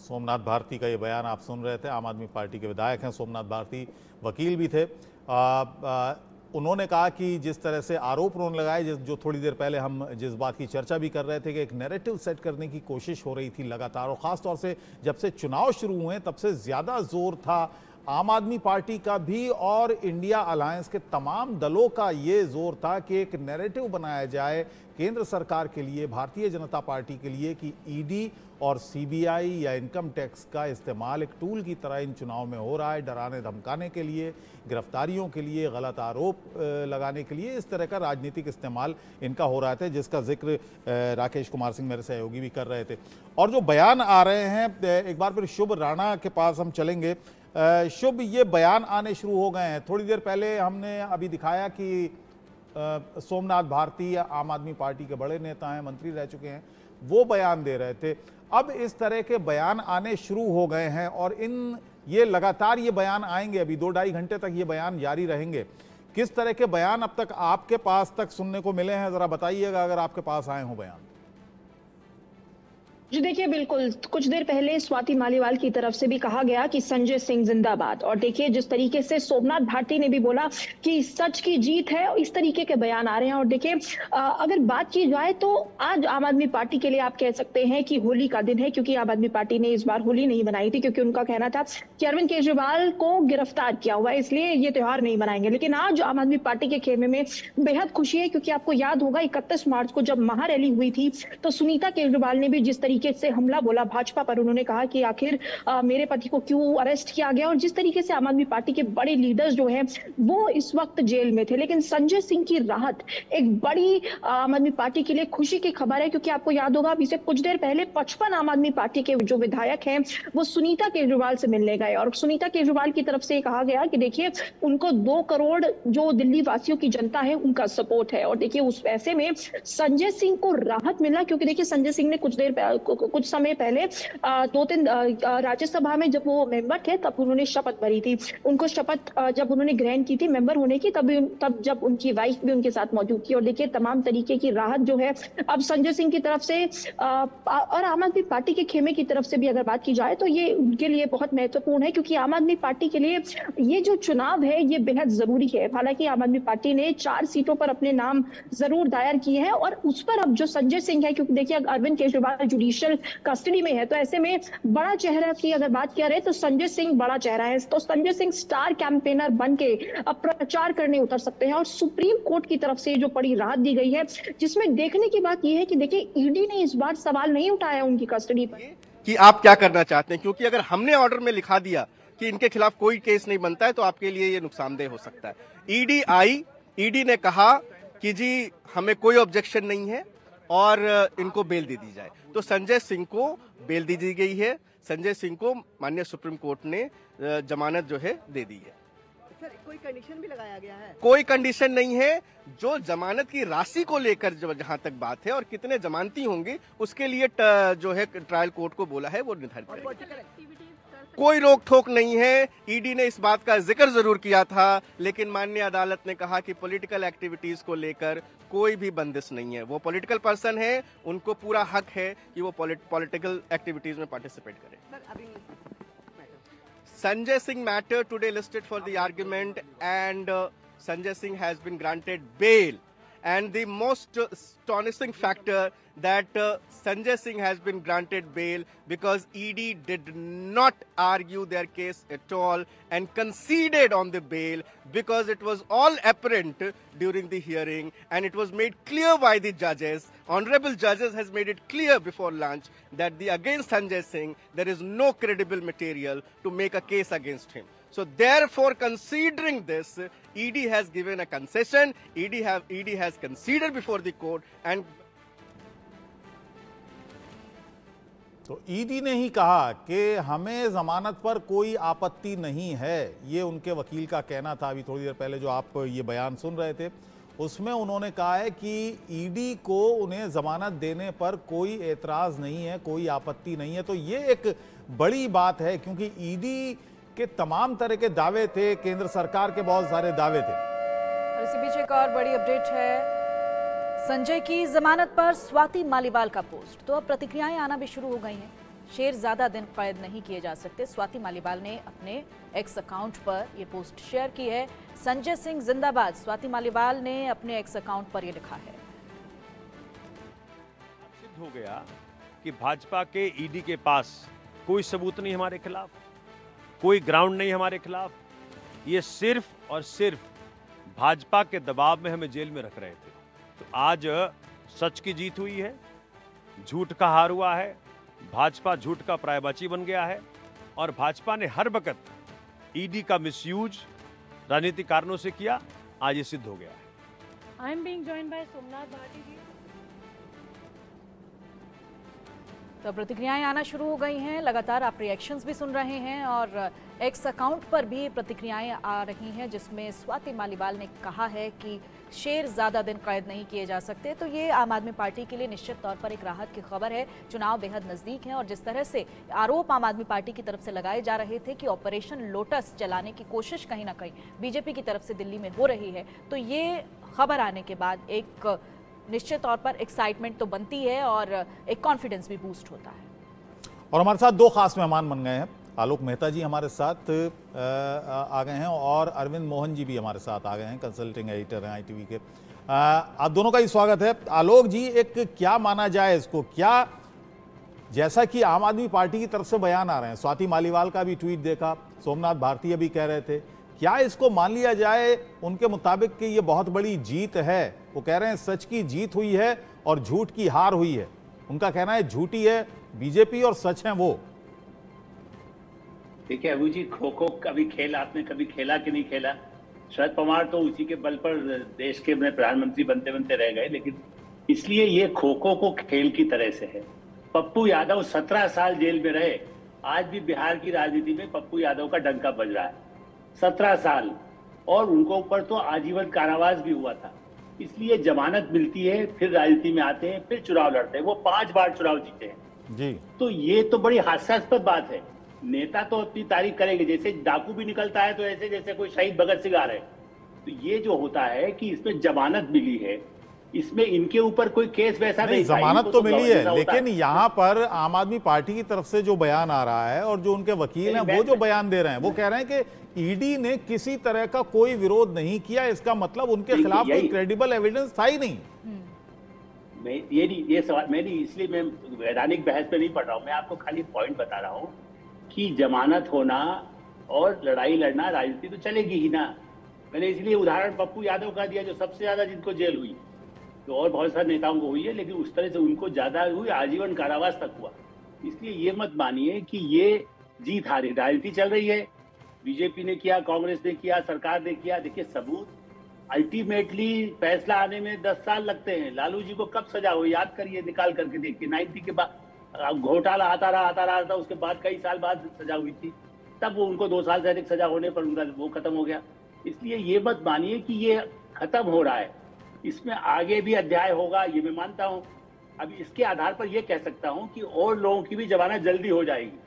Somnath Bharti का ये बयान आप सुन रहे थे। आम आदमी पार्टी के विधायक हैं सोमनाथ भारती, वकील भी थे। उन्होंने कहा कि जिस तरह से आरोप उन्होंने लगाए, जो थोड़ी देर पहले हम जिस बात की चर्चा भी कर रहे थे कि एक नैरेटिव सेट करने की कोशिश हो रही थी लगातार, और ख़ास तौर से जब से चुनाव शुरू हुए तब से ज़्यादा जोर था आम आदमी पार्टी का भी और इंडिया अलायंस के तमाम दलों का ये जोर था कि एक नैरेटिव बनाया जाए केंद्र सरकार के लिए, भारतीय जनता पार्टी के लिए, कि ईडी और सीबीआई या इनकम टैक्स का इस्तेमाल एक टूल की तरह इन चुनाव में हो रहा है, डराने धमकाने के लिए, गिरफ्तारियों के लिए, गलत आरोप लगाने के लिए। इस तरह का राजनीतिक इस्तेमाल इनका हो रहा था, जिसका जिक्र राकेश कुमार सिंह मेरे सहयोगी भी कर रहे थे। और जो बयान आ रहे हैं, एक बार फिर शुभ राणा के पास हम चलेंगे। शुभ, ये बयान आने शुरू हो गए हैं। थोड़ी देर पहले हमने अभी दिखाया कि सोमनाथ भारती आम आदमी पार्टी के बड़े नेता हैं, मंत्री रह चुके हैं, वो बयान दे रहे थे। अब इस तरह के बयान आने शुरू हो गए हैं और ये लगातार ये बयान आएंगे, अभी 2-2.5 घंटे तक ये बयान जारी रहेंगे। किस तरह के बयान अब तक आपके पास तक सुनने को मिले हैं, जरा बताइएगा अगर आपके पास आए हों बयान। जी देखिए, बिल्कुल कुछ देर पहले स्वाति मालीवाल की तरफ से भी कहा गया कि संजय सिंह जिंदाबाद, और देखिए जिस तरीके से सोमनाथ भारती ने भी बोला कि सच की जीत है, इस तरीके के बयान आ रहे हैं। और देखिए अगर बात की जाए तो आज आम आदमी पार्टी के लिए आप कह सकते हैं कि होली का दिन है, क्योंकि आम आदमी पार्टी ने इस बार होली नहीं मनाई थी, क्योंकि उनका कहना था कि अरविंद केजरीवाल को गिरफ्तार किया हुआ है, इसलिए ये त्योहार नहीं मनाएंगे। लेकिन आज आम आदमी पार्टी के खेमे में बेहद खुशी है, क्योंकि आपको याद होगा 31 मार्च को जब महारैली हुई थी तो सुनीता केजरीवाल ने भी जिस तरीके से हमला बोला भाजपा पर, उन्होंने कहा कि आखिर मेरे पति को क्यों अरेस्ट किया गया, और जिस तरीके से आम आदमी पार्टी के बड़े लीडर्स जो हैं वो इस वक्त जेल में थे। लेकिन संजय सिंह की राहत एक बड़ी आम आदमी पार्टी के लिए खुशी की खबर है, क्योंकि आपको याद होगा अभी से कुछ देर पहले 55 आम आदमी पार्टी के जो विधायक हैं वो सुनीता केजरीवाल से मिलने गए, और सुनीता केजरीवाल की तरफ से कहा गया कि देखिए उनको 2 करोड़ जो दिल्ली वासियों की जनता है उनका सपोर्ट है। और देखिए उस पैसे में संजय सिंह को राहत मिला, क्योंकि देखिए संजय सिंह ने कुछ समय पहले 2-3 राज्यसभा में जब वो मेंबर थे तब उन्होंने शपथ भरी थी। उनको शपथ जब उन्होंने ग्रहण की थी मेंबर होने की, तब जब उनकी वाइफ भी उनके साथ मौजूद थी। और देखिए तमाम तरीके की राहत जो है अब संजय सिंह की तरफ से और आम आदमी पार्टी के खेमे की तरफ से भी अगर बात की जाए तो ये उनके लिए बहुत महत्वपूर्ण है, क्योंकि आम आदमी पार्टी के लिए ये जो चुनाव है ये बेहद जरूरी है। हालांकि आम आदमी पार्टी ने 4 सीटों पर अपने नाम जरूर दायर किए हैं, और उस पर अब जो संजय सिंह है, क्योंकि देखिए अरविंद केजरीवाल जुडिशियल कस्टडी में है, तो ऐसे में बड़ा चेहरा की अगर बात किया रहे तो संजय सिंह बड़ा चेहरा है। तो संजय सिंह स्टार कैंपेनर बन के अब प्रचार करने उतर सकते हैं। और सुप्रीम कोर्ट की तरफ से जो बड़ी राहत दी गई है, जिसमें देखने की बात यह है कि देखिए ईडी ने इस बार सवाल नहीं उठाया उनकी कस्टडी पर कि आप क्या करना चाहते हैं, क्योंकि अगर हमने ऑर्डर में लिखा दिया कि इनके खिलाफ कोई केस नहीं बनता है तो आपके लिए ये नुकसानदेह हो सकता है। ईडी ने कहा कि जी हमें कोई ऑब्जेक्शन नहीं है और इनको बेल दे दी जाए, तो संजय सिंह को बेल दे दी गई है। संजय सिंह को माननीय सुप्रीम कोर्ट ने जमानत जो है दे दी है। सर कोई कंडीशन भी लगाया गया है? कोई कंडीशन नहीं है। जो जमानत की राशि को लेकर जहां तक बात है और कितने जमानती होंगे उसके लिए जो है ट्रायल कोर्ट को बोला है वो निर्धारित करेगा। कोई रोक ठोक नहीं है। ईडी ने इस बात का जिक्र जरूर किया था, लेकिन माननीय अदालत ने कहा कि पॉलिटिकल एक्टिविटीज को लेकर कोई भी बंदिश नहीं है। वो पॉलिटिकल पर्सन है, उनको पूरा हक है कि वो पॉलिटिकल एक्टिविटीज में पार्टिसिपेट करें। Sanjay Singh matter today listed for the argument, and Sanjay Singh has been granted bail. And the most astonishing factor that Sanjay Singh has been granted bail because ED did not argue their case at all and conceded on the bail because it was all apparent during the hearing and it was made clear by the judges. Honorable judges has made it clear before lunch that against Sanjay Singh there is no credible material to make a case against him. So therefore, considering this, ED has given a concession. ED has conceded before the court and तो ED ने ही कहा कि हमें जमानत पर कोई आपत्ति नहीं है, ये उनके वकील का कहना था। अभी थोड़ी देर पहले जो आप ये बयान सुन रहे थे उसमें उन्होंने कहा है कि ईडी को उन्हें जमानत देने पर कोई एतराज नहीं है, कोई आपत्ति नहीं है। तो ये एक बड़ी बात है, क्योंकि ईडी के तमाम तरह के दावे थे, केंद्र सरकार के बहुत सारे दावे थे। और इसी बीच एक और बड़ी अपडेट है, संजय की जमानत पर स्वाति मालीवाल का पोस्ट। तो अब प्रतिक्रियाएं आना भी शुरू हो गई हैं। शेर ज्यादा दिन कैद नहीं किए जा सकते। स्वाति मालीवाल ने अपने एक्स अकाउंट पर यह पोस्ट शेयर की है। संजय सिंह जिंदाबाद, स्वाति मालीवाल ने अपने एक्स अकाउंट पर यह लिखा है। सिद्ध हो गया कि भाजपा के ईडी के पास कोई सबूत नहीं हमारे खिलाफ, कोई ग्राउंड नहीं हमारे खिलाफ। ये सिर्फ और सिर्फ भाजपा के दबाव में हमें जेल में रख रहे थे। तो आज सच की जीत हुई है, झूठ का हार हुआ है, भाजपा झूठ का प्रायबाची बन गया है और भाजपा ने हर वक्त ईडी का मिसयूज राजनीतिक कारणों से किया। आज ये सिद्ध हो गया है। I am being joined by Somnath Bharti ji. तो प्रतिक्रियाएं आना शुरू हो गई हैं। लगातार आप रिएक्शंस भी सुन रहे हैं और एक्स अकाउंट पर भी प्रतिक्रियाएं आ रही हैं, जिसमें स्वाति मालीवाल ने कहा है कि शेर ज्यादा दिन कैद नहीं किए जा सकते। तो ये आम आदमी पार्टी के लिए निश्चित तौर पर एक राहत की खबर है। चुनाव बेहद नजदीक हैं और जिस तरह से आरोप आम आदमी पार्टी की तरफ से लगाए जा रहे थे कि ऑपरेशन लोटस चलाने की कोशिश कहीं ना कहीं बीजेपी की तरफ से दिल्ली में हो रही है, तो ये खबर आने के बाद एक निश्चित तौर पर एक्साइटमेंट तो बनती है और एक कॉन्फिडेंस भी बूस्ट होता है। और हमारे साथ दो खास मेहमान बन गए हैं। आलोक मेहता जी हमारे साथ आ गए हैं और अरविंद मोहन जी भी हमारे साथ आ गए हैं, कंसल्टिंग एडिटर हैं ITV के। आप दोनों का ही स्वागत है। आलोक जी, एक क्या माना जाए इसको, क्या जैसा कि आम आदमी पार्टी की तरफ से बयान आ रहे हैं, स्वाति मालीवाल का भी ट्वीट देखा, सोमनाथ भारती भी कह रहे थे, क्या इसको मान लिया जाए उनके मुताबिक कि ये बहुत बड़ी जीत है? वो कह रहे हैं सच की जीत हुई है और झूठ की हार हुई है। उनका कहना है झूठी है बीजेपी और सच है वो। देखिए अबू जी, खो खो कभी खेल आपने कभी खेला कि नहीं खेला? शरद पवार तो उसी के बल पर देश के प्रधानमंत्री बनते बनते रह गए, लेकिन इसलिए ये खो खो को खेल की तरह से है। पप्पू यादव 17 साल जेल में रहे, आज भी बिहार की राजनीति में पप्पू यादव का डंका बज रहा है। 17 साल, और उनको ऊपर तो आजीवन कारावास भी हुआ था। इसलिए जमानत मिलती है, फिर राजनीति में आते हैं, फिर चुनाव लड़ते हैं। वो 5 बार चुनाव जीते हैं जी। तो ये तो बड़ी हास्यास्पद बात है। नेता तो अपनी तारीफ करेंगे, जैसे डाकू भी निकलता है तो ऐसे जैसे कोई शहीद भगत सिंह आ रहे। तो ये जो होता है कि इसमें जमानत मिली है, इसमें इनके ऊपर कोई केस वैसा नहीं, जमानत तो मिली है, लेकिन यहाँ पर आम आदमी पार्टी की तरफ से जो बयान आ रहा है और जो उनके वकील हैं वो जो बयान दे रहे हैं, वो कह रहे हैं कि ईडी ने किसी तरह का कोई विरोध नहीं किया। इसका मतलब उनके खिलाफ कोई क्रेडिबल एविडेंस था ही नहीं। ये सवाल मैं नहीं, इसलिए मैं वैधानिक बहस में नहीं पढ़ रहा हूँ, मैं आपको खाली पॉइंट बता रहा हूँ कि जमानत होना और लड़ाई लड़ना, राजनीति तो चलेगी ही ना। मैंने इसलिए उदाहरण पप्पू यादव का दिया, जो सबसे ज्यादा जिनको जेल हुई, तो और बहुत सारे नेताओं को हुई है, लेकिन उस तरह से उनको ज्यादा हुई, आजीवन कारावास तक हुआ। इसलिए ये मत मानिए कि ये जीत हारी, राजनीति चल रही है। बीजेपी ने किया, कांग्रेस ने किया, सरकार ने किया। देखिए सबूत, अल्टीमेटली फैसला आने में 10 साल लगते हैं। लालू जी को कब सजा हुई याद करिए, निकाल करके देखिए। 90 के बाद घोटाला आता रहा, उसके बाद कई साल बाद सजा हुई थी, तब वो उनको 2 साल से अधिक सजा होने पर उनका वो खत्म हो गया। इसलिए ये मत मानिए कि ये खत्म हो रहा है, इसमें आगे भी अध्याय होगा, ये मैं मानता हूँ। अब इसके आधार पर ये कह सकता हूँ कि और लोगों की भी जमानत जल्दी हो जाएगी।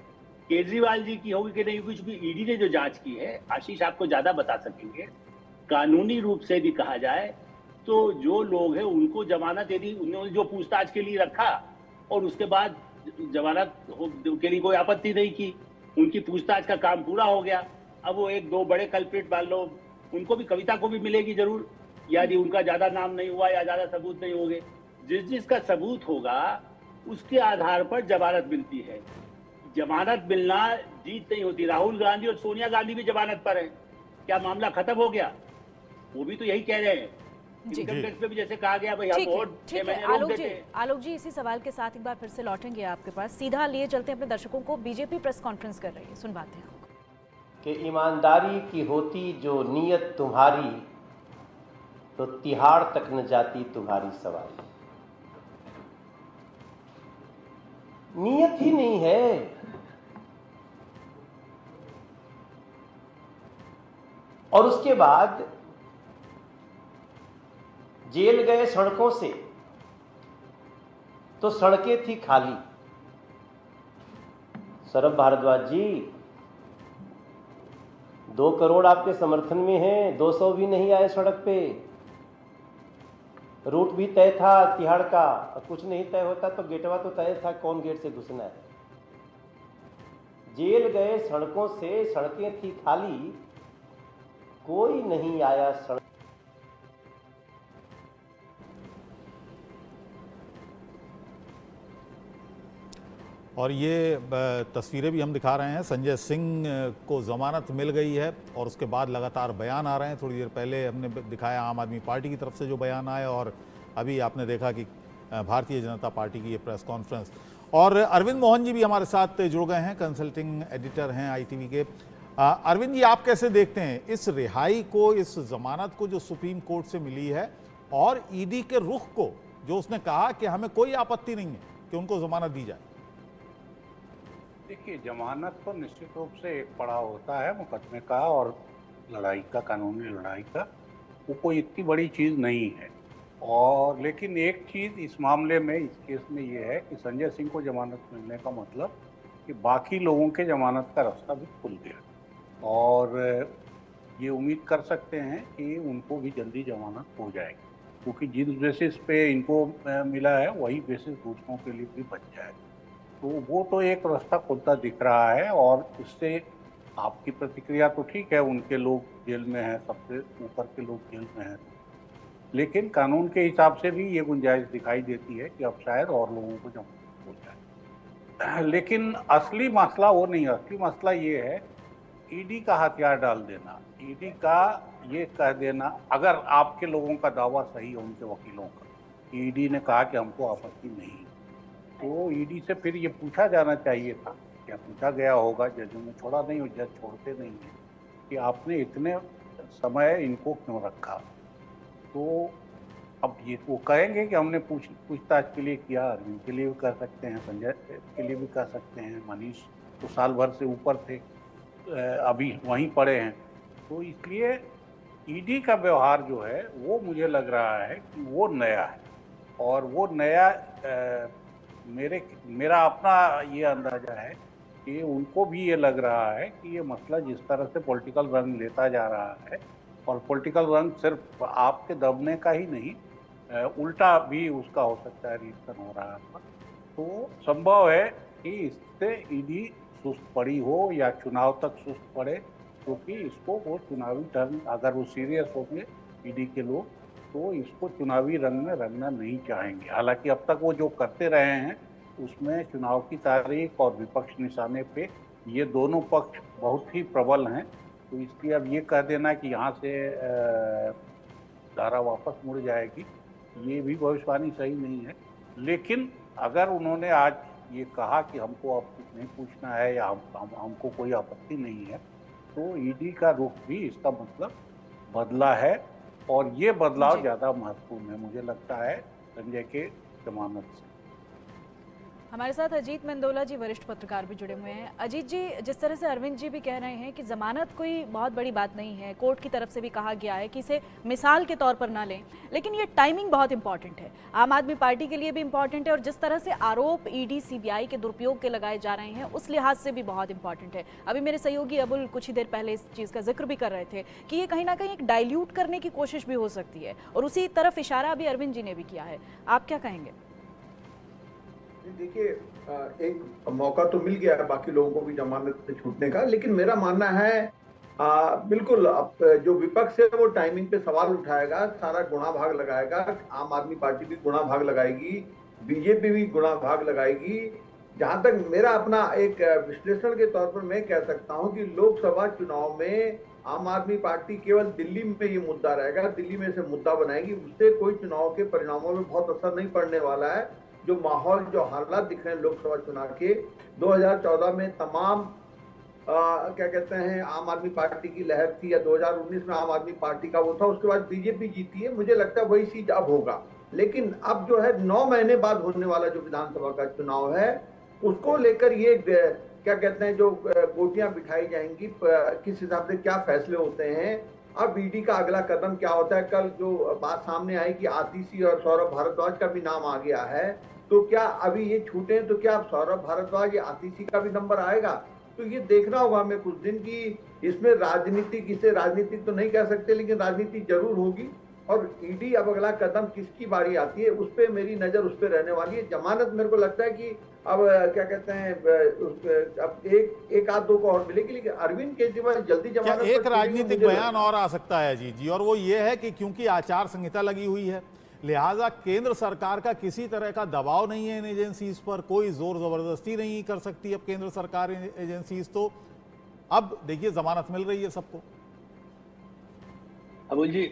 केजरीवाल जी की होगी कि नहीं होगी, क्योंकि ईडी ने जो जांच की है, आशीष आपको ज्यादा बता सकेंगे, कानूनी रूप से भी कहा जाए तो जो लोग हैं उनको जमानत, यदि उन्होंने जो पूछताछ के लिए रखा और उसके बाद जमानत के लिए कोई आपत्ति नहीं की, उनकी पूछताछ का काम पूरा हो गया। अब वो 1-2 बड़े कल्प्रिट मान लो, उनको भी, कविता को भी मिलेगी जरूर, यदि उनका ज्यादा नाम नहीं हुआ या ज्यादा सबूत नहीं होंगे। जिसका सबूत होगा उसके आधार पर जमानत मिलती है। जमानत मिलना जीत नहीं होती। राहुल गांधी और सोनिया गांधी भी जमानत पर है, क्या मामला खत्म हो गया? वो भी तो यही कह रहे हैं। इनकम टैक्स पे भी जैसे कहा गया, भाई हम वोट 6 महीने रोक देते हैं। आलोक जी, इसी सवाल के साथ एक बार फिर से लौटेंगे आपके पास। सीधा लिए चलते हैं अपने दर्शकों को। बीजेपी प्रेस कॉन्फ्रेंस कर रही है, सुनवाते हैं कि ईमानदारी की होती जो नीयत तुम्हारी, तो तिहाड़ तक न जाती तुम्हारी सवारी। नीयत ही नहीं है। और उसके बाद जेल गए सड़कों से, तो सड़कें थी खाली। सौरभ भारद्वाज जी, 2 करोड़ आपके समर्थन में हैं, 200 भी नहीं आए सड़क पे। रूट भी तय था तिहाड़ का, कुछ नहीं तय होता तो गेटवा तो तय था, कौन गेट से घुसना है। जेल गए सड़कों से, सड़कें थी खाली, कोई नहीं आया सड़क। और ये तस्वीरें भी हम दिखा रहे हैं, संजय सिंह को जमानत मिल गई है और उसके बाद लगातार बयान आ रहे हैं। थोड़ी देर पहले हमने दिखाया आम आदमी पार्टी की तरफ से जो बयान आया, और अभी आपने देखा कि भारतीय जनता पार्टी की ये प्रेस कॉन्फ्रेंस। और अरविंद मोहन जी भी हमारे साथ जुड़ गए हैं, कंसल्टिंग एडिटर हैं ITV के। अरविंद जी, आप कैसे देखते हैं इस रिहाई को, इस जमानत को जो सुप्रीम कोर्ट से मिली है, और ED के रुख को, जो उसने कहा कि हमें कोई आपत्ति नहीं है कि उनको जमानत दी जाए? देखिए, जमानत तो निश्चित रूप से एक पड़ाव होता है मुकदमे का और लड़ाई का, कानूनी लड़ाई का। वो कोई इतनी बड़ी चीज़ नहीं है। और लेकिन एक चीज़ इस मामले में, इस केस में ये है कि संजय सिंह को जमानत मिलने का मतलब कि बाकी लोगों के जमानत का रास्ता भी खुल गया, और ये उम्मीद कर सकते हैं कि उनको भी जल्दी जमानत हो जाएगी, क्योंकि जिस बेसिस पे इनको मिला है वही बेसिस दूसरों के लिए भी बच जाएगा। तो वो तो एक रास्ता खुलता दिख रहा है। और इससे आपकी प्रतिक्रिया तो ठीक है, उनके लोग जेल में हैं, सबसे ऊपर के लोग जेल में हैं, लेकिन कानून के हिसाब से भी ये गुंजाइश दिखाई देती है कि अब शायद और लोगों को जमानत हो जाए। लेकिन असली मसला वो नहीं है। असली मसला ये है ED का हथियार डाल देना, ED का ये कह देना, अगर आपके लोगों का दावा सही है, उनके वकीलों का, ED ने कहा कि हमको आपत्ति नहीं, तो ED से फिर ये पूछा जाना चाहिए था, क्या पूछा गया होगा, जजों ने छोड़ा नहीं, जज छोड़ते नहीं है, कि आपने इतने समय इनको क्यों रखा। तो अब ये वो कहेंगे कि हमने पूछताछ के लिए किया। अरविंद के लिए भी कर सकते हैं, संजय के लिए भी कर सकते हैं, मनीष तो साल भर से ऊपर थे, अभी वहीं पड़े हैं। तो इसलिए ED का व्यवहार जो है वो मुझे लग रहा है कि वो नया है, और वो नया मेरा अपना ये अंदाजा है कि उनको भी ये लग रहा है कि ये मसला जिस तरह से पॉलिटिकल रंग लेता जा रहा है, और पॉलिटिकल रंग सिर्फ आपके दबने का ही नहीं, उल्टा भी उसका हो सकता है, रिएक्शन हो रहा है, तो संभव है कि इससे ED सुस्त पड़ी हो या चुनाव तक सुस्त पड़े, क्योंकि इसको वो चुनावी टर्न, अगर वो सीरियस होंगे ED के लोग, तो इसको चुनावी रंग में रंगना नहीं चाहेंगे। हालांकि अब तक वो जो करते रहे हैं उसमें चुनाव की तारीख और विपक्ष निशाने पे ये दोनों पक्ष बहुत ही प्रबल हैं, तो इसलिए अब ये कह देना कि यहाँ से धारा वापस मुड़ जाएगी, ये भी भविष्यवाणी सही नहीं है। लेकिन अगर उन्होंने आज ये कहा कि हमको अब कुछ नहीं पूछना है या हमको कोई आपत्ति नहीं है, तो ED का रुख भी इसका मतलब बदला है, और ये बदलाव ज़्यादा महत्वपूर्ण है मुझे लगता है संजय के जमानत से। हमारे साथ अजीत मेंदोला जी, वरिष्ठ पत्रकार, भी जुड़े हुए हैं। अजीत जी, जिस तरह से अरविंद जी भी कह रहे हैं कि जमानत कोई बहुत बड़ी बात नहीं है, कोर्ट की तरफ से भी कहा गया है कि इसे मिसाल के तौर पर ना लें, लेकिन ये टाइमिंग बहुत इंपॉर्टेंट है, आम आदमी पार्टी के लिए भी इंपॉर्टेंट है, और जिस तरह से आरोप ED CBI के दुरुपयोग के लगाए जा रहे हैं उस लिहाज से भी बहुत इंपॉर्टेंट है। अभी मेरे सहयोगी अबुल कुछ ही देर पहले इस चीज़ का जिक्र भी कर रहे थे कि ये कहीं ना कहीं एक डाइल्यूट करने की कोशिश भी हो सकती है, और उसी तरफ इशारा अभी अरविंद जी ने भी किया है। आप क्या कहेंगे? देखिए, एक मौका तो मिल गया है बाकी लोगों को भी जमानत से छूटने का, लेकिन मेरा मानना है बिल्कुल अब जो विपक्ष है वो टाइमिंग पे सवाल उठाएगा, सारा गुणा भाग लगाएगा। आम आदमी पार्टी भी गुणा भाग लगाएगी, बीजेपी भी गुणा भाग लगाएगी। जहां तक मेरा अपना एक विश्लेषण के तौर पर मैं कह सकता हूं कि लोकसभा चुनाव में आम आदमी पार्टी केवल दिल्ली में ये मुद्दा रहेगा, दिल्ली में से मुद्दा बनाएगी, उससे कोई चुनाव के परिणामों में बहुत असर नहीं पड़ने वाला है। जो माहौल, जो हालात दिख रहे हैं लोकसभा चुनाव के, 2014 में तमाम क्या कहते हैं आम आदमी पार्टी की लहर थी, या 2019 में आम आदमी पार्टी का वो था, उसके बाद बीजेपी जीती है। मुझे लगता है वही चीज अब होगा। लेकिन अब जो है 9 महीने बाद होने वाला जो विधानसभा का चुनाव है, उसको लेकर ये क्या कहते हैं जो गोटियां बिठाई जाएंगी, किस हिसाब से क्या फैसले होते हैं, अब ED का अगला कदम क्या होता है। कल जो बात सामने आई कि आतिशी और सौरभ भारद्वाज का भी नाम आ गया है, तो क्या अभी ये छूटे तो क्या अब सौरभ भारद्वाज या आतिशी का भी नंबर आएगा? तो ये देखना होगा हमें कुछ दिन की, इसमें राजनीतिक, इसे राजनीतिक तो नहीं कह सकते, लेकिन राजनीति जरूर होगी। और ईडी अब अगला कदम किसकी बारी आती है उस पर मेरी नजर उस पर रहने वाली है। जमानत मेरे को लगता है कि अब क्या कहते हैं अब एक आध दो को और मिलेगी, लेकिन अरविंद केजरीवाल जल्दी जमानत एक राजनीतिक बयान और आ सकता है जी, और वो ये है कि क्योंकि आचार संहिता लगी हुई है, लिहाजा केंद्र सरकार का किसी तरह का दबाव नहीं है इन एजेंसीज पर, कोई जोर जबरदस्ती नहीं कर सकती अब केंद्र सरकार एजेंसीज। तो अब देखिए जमानत मिल रही है सबको। अबुल जी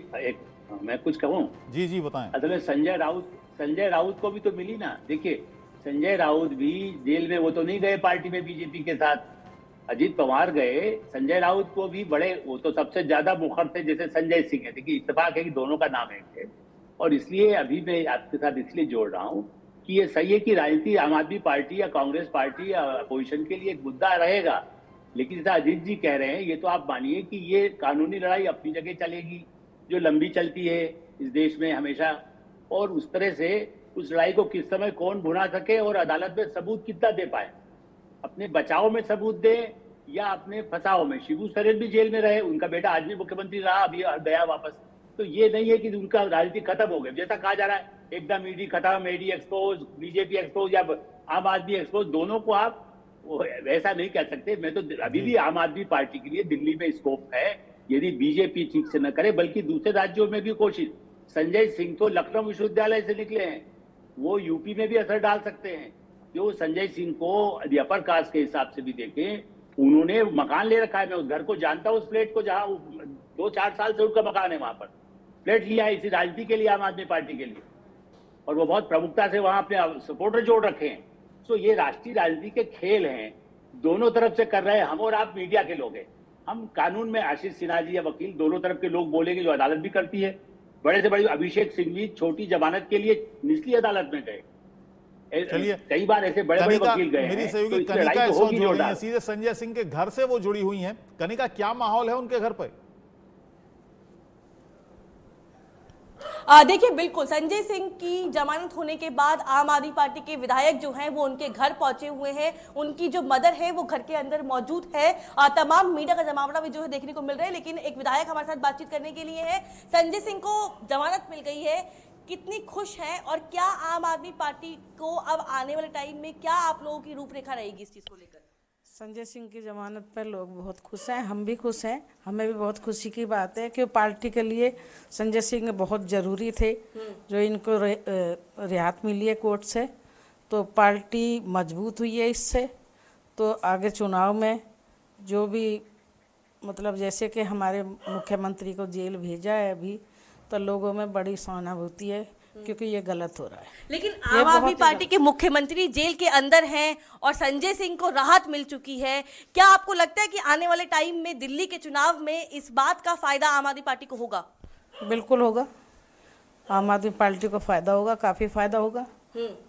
मैं कुछ कहूँ? जी बताएं। असल में संजय राउत को भी तो मिली ना। देखिए संजय राउत भी जेल में वो तो नहीं गए पार्टी में बीजेपी के साथ, अजीत पवार गए। संजय राउत को भी बड़े, वो तो सबसे ज्यादा मुखर थे जैसे संजय सिंह है। देखिए इत्तेफाक है कि दोनों का नाम एक है, और इसलिए अभी मैं आपके साथ इसलिए जोड़ रहा हूँ कि ये सही है कि राजनीति आम आदमी पार्टी या कांग्रेस पार्टी या अपोजिशन के लिए एक मुद्दा रहेगा, लेकिन जैसा अजीत जी कह रहे हैं ये तो आप मानिए कि ये कानूनी लड़ाई अपनी जगह चलेगी जो लंबी चलती है इस देश में हमेशा, और उस तरह से उस लड़ाई को किस समय कौन भुना सके और अदालत में सबूत कितना दे पाए, अपने बचाव में सबूत दे या अपने फंसाव में। शिबू सोरेन भी जेल में रहे, उनका बेटा आज भी मुख्यमंत्री रहा, अभी गया वापस। तो ये नहीं है कि उनका राजनीति खत्म हो गया जैसा कहा जा रहा है, एकदम ईडी खत्म, ईडी एक्सपोज, बीजेपी एक्सपोज या आम आदमी एक्सपोज, दोनों को आप वैसा नहीं कह सकते। मैं तो अभी भी आम आदमी पार्टी के लिए दिल्ली में स्कोप है, यदि बीजेपी ठीक से न करे बल्कि दूसरे राज्यों में भी कोशिश। संजय सिंह तो लखनऊ विश्वविद्यालय से निकले हैं, वो यूपी में भी असर डाल सकते हैं। जो संजय सिंह को अपर कास्ट के हिसाब से भी देखें, उन्होंने मकान ले रखा है, मैं उस घर को जानता हूँ, उस फ्लैट को, जहाँ 2-4 साल से उनका मकान है, वहां पर फ्लैट लिया है इसी राजनीति के लिए, आम आदमी पार्टी के लिए, और वो बहुत प्रमुखता से वहां अपने सपोर्टर जोड़ रखे हैं। तो ये राष्ट्रीय राजनीति के खेल हैं, दोनों तरफ से कर रहे हैं। हम और आप मीडिया के लोग हैं, हम कानून में आशीष सिन्हा जी या वकील दोनों तरफ के लोग बोलेंगे, जो अदालत भी करती है। बड़े से बड़े अभिषेक सिंह भी छोटी जमानत के लिए निचली अदालत में गए, कई बार ऐसे बड़े बड़े वकील गए। मेरी सहयोगी कनिका इस वक्त जुड़ रही हैं, सीधे संजय सिंह के घर से वो जुड़ी हुई हैं। कनिका, क्या माहौल है उनके घर पर? देखिए बिल्कुल संजय सिंह की जमानत होने के बाद आम आदमी पार्टी के विधायक जो हैं वो उनके घर पहुंचे हुए हैं, उनकी जो मदर है वो घर के अंदर मौजूद है। तमाम मीडिया का जमावड़ा भी जो है देखने को मिल रहा है, लेकिन एक विधायक हमारे साथ बातचीत करने के लिए है। संजय सिंह को जमानत मिल गई है, कितनी खुश हैं और क्या आम आदमी पार्टी को अब आने वाले टाइम में क्या आप लोगों की रूपरेखा रहेगी इस चीज को लेकर? संजय सिंह की जमानत पर लोग बहुत खुश हैं, हम भी खुश हैं। हमें भी बहुत खुशी की बात है कि पार्टी के लिए संजय सिंह बहुत ज़रूरी थे। जो इनको रियायत मिली है कोर्ट से, तो पार्टी मजबूत हुई है इससे। तो आगे चुनाव में जो भी मतलब जैसे कि हमारे मुख्यमंत्री को जेल भेजा है अभी, तो लोगों में बड़ी सहानुभूति है क्योंकि ये गलत हो रहा है। लेकिन आम आदमी पार्टी के मुख्यमंत्री जेल के अंदर हैं और संजय सिंह को राहत मिल चुकी है। क्या आपको लगता है कि आने वाले टाइम में दिल्ली के चुनाव में इस बात का फायदा आम आदमी पार्टी को होगा? बिल्कुल होगा, आम आदमी पार्टी को फायदा होगा, काफी फायदा होगा।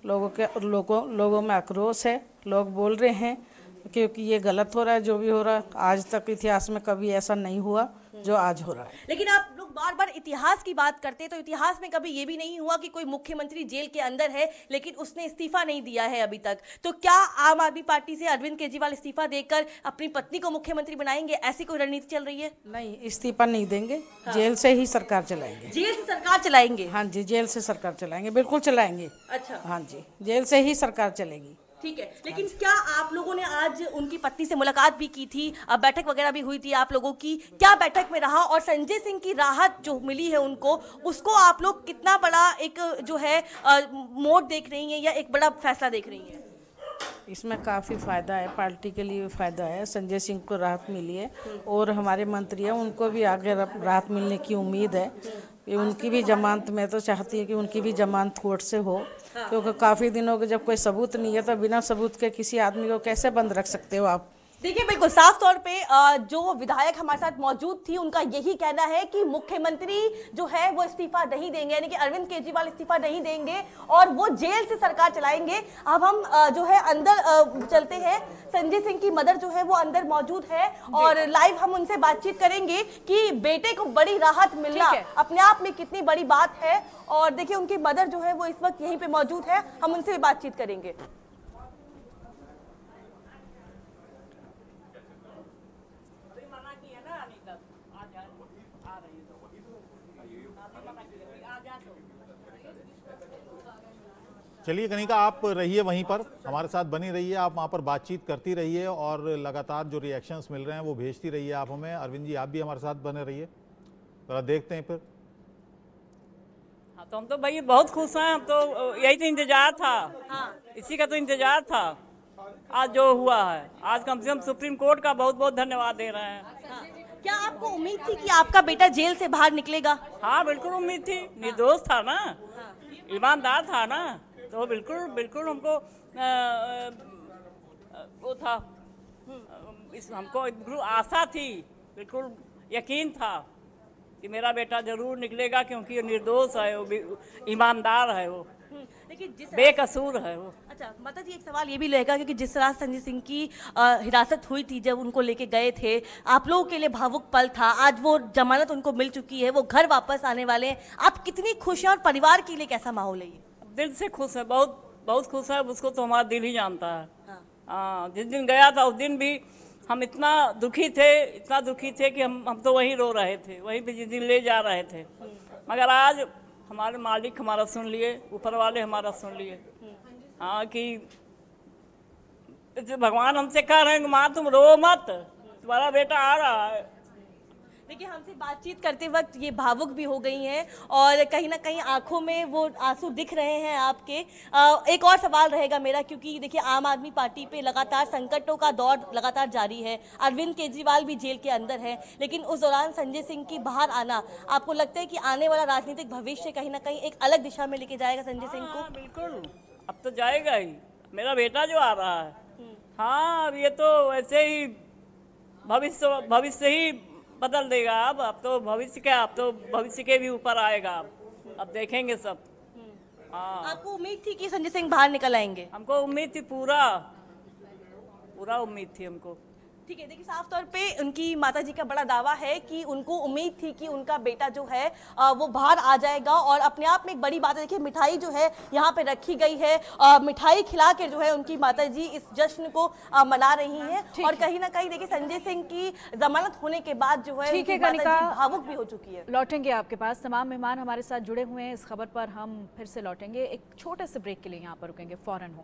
लोगों में आक्रोश है, लोग बोल रहे हैं क्योंकि ये गलत हो रहा है जो भी हो रहा है। आज तक इतिहास में कभी ऐसा नहीं हुआ जो आज हो रहा है। लेकिन आप लोग बार बार इतिहास की बात करते हैं, तो इतिहास में कभी ये भी नहीं हुआ कि कोई मुख्यमंत्री जेल के अंदर है लेकिन उसने इस्तीफा नहीं दिया है अभी तक। तो क्या आम आदमी पार्टी से अरविंद केजरीवाल इस्तीफा देकर अपनी पत्नी को मुख्यमंत्री बनाएंगे, ऐसी कोई रणनीति चल रही है? नहीं, इस्तीफा नहीं देंगे। हाँ। जेल से ही सरकार चलाएंगे। जेल से सरकार चलाएंगे? हाँ जी, जेल से सरकार चलाएंगे, बिल्कुल चलाएंगे। अच्छा, हाँ जी, जेल से ही सरकार चलेगी। ठीक है, लेकिन क्या आप लोगों ने आज उनकी पत्नी से मुलाकात भी की थी, बैठक वगैरह भी हुई थी आप लोगों की, क्या बैठक में रहा? और संजय सिंह की राहत जो मिली है उनको, उसको आप लोग कितना बड़ा एक जो है मोड़ देख रही हैं या एक बड़ा फैसला देख रही हैं? इसमें काफ़ी फ़ायदा है, पार्टी के लिए भी फ़ायदा है। संजय सिंह को राहत मिली है और हमारे मंत्री हैं उनको भी आगे राहत मिलने की उम्मीद है। उनकी भी जमानत, मैं तो चाहती है कि उनकी भी जमानत कोर्ट से हो, क्योंकि काफ़ी दिनों के जब कोई सबूत नहीं है तो बिना सबूत के किसी आदमी को कैसे बंद रख सकते हो आप? देखिए बिल्कुल साफ तौर पे जो विधायक हमारे साथ मौजूद थी उनका यही कहना है कि मुख्यमंत्री जो है वो इस्तीफा नहीं देंगे, यानी कि अरविंद केजरीवाल इस्तीफा नहीं देंगे और वो जेल से सरकार चलाएंगे। अब हम जो है अंदर चलते हैं, संजय सिंह की मदर जो है वो अंदर मौजूद है और लाइव हम उनसे बातचीत करेंगे कि बेटे को बड़ी राहत मिलना अपने आप में कितनी बड़ी बात है। और देखिए उनकी मदर जो है वो इस वक्त यहीं पे मौजूद है, हम उनसे भी बातचीत करेंगे। चलिए कनिका, आप रहिए वहीं पर, हमारे साथ बनी रहिए, आप वहाँ पर बातचीत करती रहिए और लगातार जो रिएक्शंस मिल रहे हैं वो भेजती रहिए आप हमें। अरविंद जी, आप भी हमारे साथ बने रहिए, जरा देखते हैं फिर। हाँ, तो हम तो भाई बहुत खुश हैं, हम तो यही तो इंतजार था। इसी का तो इंतजार था आज जो हुआ है। आज कम से कम सुप्रीम कोर्ट का बहुत बहुत धन्यवाद दे रहे हैं। क्या आपको उम्मीद थी कि आपका बेटा जेल से बाहर निकलेगा? हाँ, बिल्कुल उम्मीद थी। निर्दोष था ना, ईमानदार था ना, तो बिल्कुल बिल्कुल हमको वो था, हमको बिल्कुल आशा थी, बिल्कुल यकीन था कि मेरा बेटा जरूर निकलेगा, क्योंकि वो निर्दोष है, वो ईमानदार है, वो लेकिन बेकसूर है वो। अच्छा माता जी, एक सवाल ये भी रहेगा क्योंकि जिस तरह संजय सिंह की हिरासत हुई थी, जब उनको लेके गए थे, आप लोगों के लिए भावुक पल था। आज वो जमानत उनको मिल चुकी है, वो घर वापस आने वाले हैं, आप कितनी खुश हैं और परिवार के लिए कैसा माहौल है ये? दिल से खुश है, बहुत बहुत खुश है। उसको तो हमारा दिल ही जानता है। हाँ, जिस दिन गया था उस दिन भी हम इतना दुखी थे कि हम तो वहीं रो रहे थे, वहीं पे जिस दिन ले जा रहे थे। मगर आज हमारे मालिक हमारा सुन लिए, ऊपर वाले हमारा सुन लिए। हाँ, कि भगवान हमसे कह रहे हैं माँ तुम रो मत, तुम्हारा बेटा आ रहा है। देखिए, हमसे बातचीत करते वक्त ये भावुक भी हो गई हैं और कहीं ना कहीं आंखों में वो आंसू दिख रहे हैं आपके। एक और सवाल रहेगा मेरा, क्योंकि देखिए आम आदमी पार्टी पे लगातार संकटों का दौर लगातार जारी है। अरविंद केजरीवाल भी जेल के अंदर है, लेकिन उस दौरान संजय सिंह की बाहर आना, आपको लगता है कि आने वाला राजनीतिक भविष्य कहीं ना कहीं एक अलग दिशा में लेके जाएगा संजय सिंह को? बिल्कुल, अब तो जाएगा ही। मेरा बेटा जो आ रहा है, हाँ, अब ये तो ऐसे ही भविष्य ही बदल देगा। अब तो भविष्य क्या, अब तो भविष्य के भी ऊपर आएगा। अब देखेंगे सब। हाँ, आपको उम्मीद थी कि संजय सिंह बाहर निकल आएंगे? हमको उम्मीद थी, पूरा उम्मीद थी हमको। ठीक है, देखिए साफ तौर पे उनकी माताजी का बड़ा दावा है कि उनको उम्मीद थी कि उनका बेटा जो है वो बाहर आ जाएगा। और अपने आप में एक बड़ी बात है, देखिए मिठाई जो है यहाँ पे रखी गई है, मिठाई खिला के जो है उनकी माताजी इस जश्न को मना रही हैं। और कहीं ना कहीं देखिए संजय सिंह की जमानत होने के बाद जो है उनकी माताजी भावुक भी हो चुकी है। लौटेंगे आपके पास, तमाम मेहमान हमारे साथ जुड़े हुए हैं इस खबर पर, हम फिर से लौटेंगे। एक छोटे से ब्रेक के लिए यहाँ पर रुकेंगे, फौरन हो।